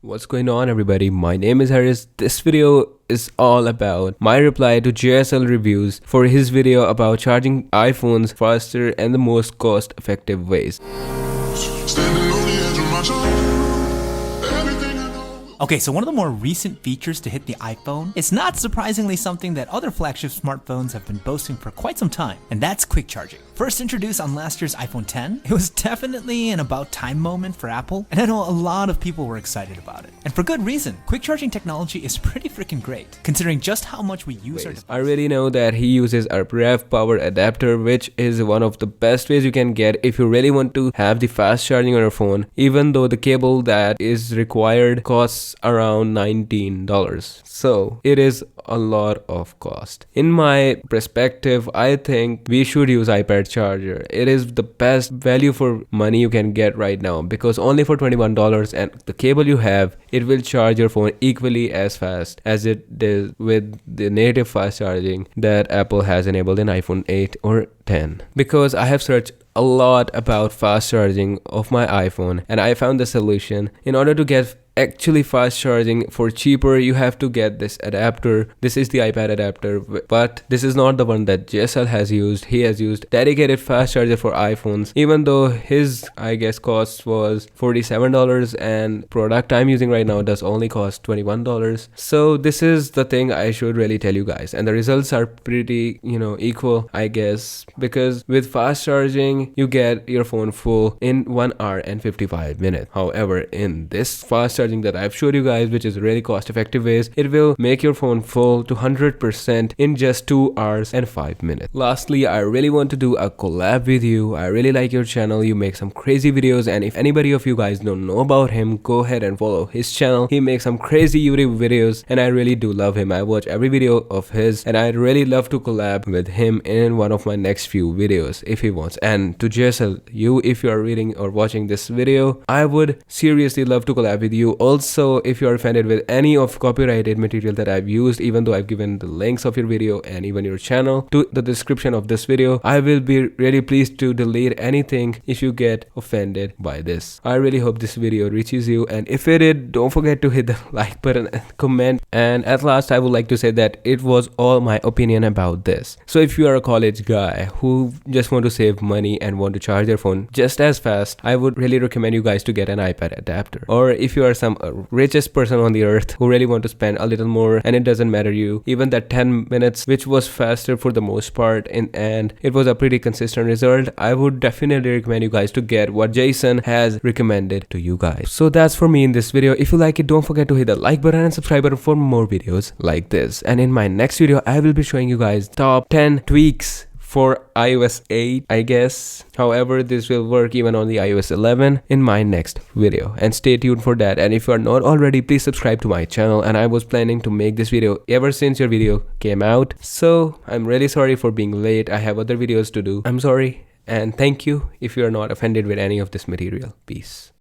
What's going on, everybody? My name is Harris. This video is all about my reply to JSL reviews for his video about charging iPhones faster and the most cost-effective ways. Okay, so one of the more recent features to hit the iPhone is not surprisingly something that other flagship smartphones have been boasting for quite some time, and that's quick charging. First introduced on last year's iPhone X, it was definitely an about time moment for Apple, and I know a lot of people were excited about it. And for good reason. Quick charging technology is pretty freaking great, considering just how much we use our devices. I already know that he uses a rev power adapter, which is one of the best ways you can get if you really want to have the fast charging on your phone, even though the cable that is required costs around $19. So it is a lot of cost. In my perspective, I think we should use iPad charger. It is the best value for money you can get right now, because only for $21 and the cable you have, it will charge your phone equally as fast as it does with the native fast charging that Apple has enabled in iPhone 8 or 10. Because I have searched a lot about fast charging of my iPhone and I found the solution. In order to get actually fast charging for cheaper, you have to get this adapter. This is the iPad adapter, but this is not the one that JSL has used. He has used dedicated fast charger for iPhones, even though his cost was $47 and product I'm using right now does only cost $21. So this is the thing I should really tell you guys, and the results are pretty equal, I guess, because with fast charging you get your phone full in 1 hour and 55 minutes. However, in this fast charging that I've showed you guys, which is really cost effective ways, it will make your phone full to 100% in just 2 hours and 5 minutes. Lastly, I really want to do a collab with you. I really like your channel. You make some crazy videos, and if anybody of you guys don't know about him, go ahead and follow his channel. He makes some crazy YouTube videos and I really do love him. I watch every video of his and I'd really love to collab with him in one of my next few videos if he wants. And to JSL, you, if you are reading or watching this video, I would seriously love to collab with you. Also, if you are offended with any of copyrighted material that I've used, even though I've given the links of your video and even your channel to the description of this video, I will be really pleased to delete anything if you get offended by this. I really hope this video reaches you, and if it did, don't forget to hit the like button and comment. And at last, I would like to say that it was all my opinion about this. So if you are a college guy who just want to save money and want to charge their phone just as fast, I would really recommend you guys to get an iPad adapter. Or if you are some richest person on the earth who really want to spend a little more and it doesn't matter you, even that 10 minutes, which was faster for the most part, and it was a pretty consistent result, I would definitely recommend you guys to get what Jason has recommended to you guys. So that's for me in this video. If you like it, don't forget to hit the like button and subscribe button for more videos like this. And in my next video, I will be showing you guys top 10 tweaks for iOS 8, I guess. However, this will work even on the iOS 11 in my next video, and stay tuned for that. And if you are not already, please subscribe to my channel. And I was planning to make this video ever since your video came out, so I'm really sorry for being late. I have other videos to do. I'm sorry, and thank you if you are not offended with any of this material. Peace.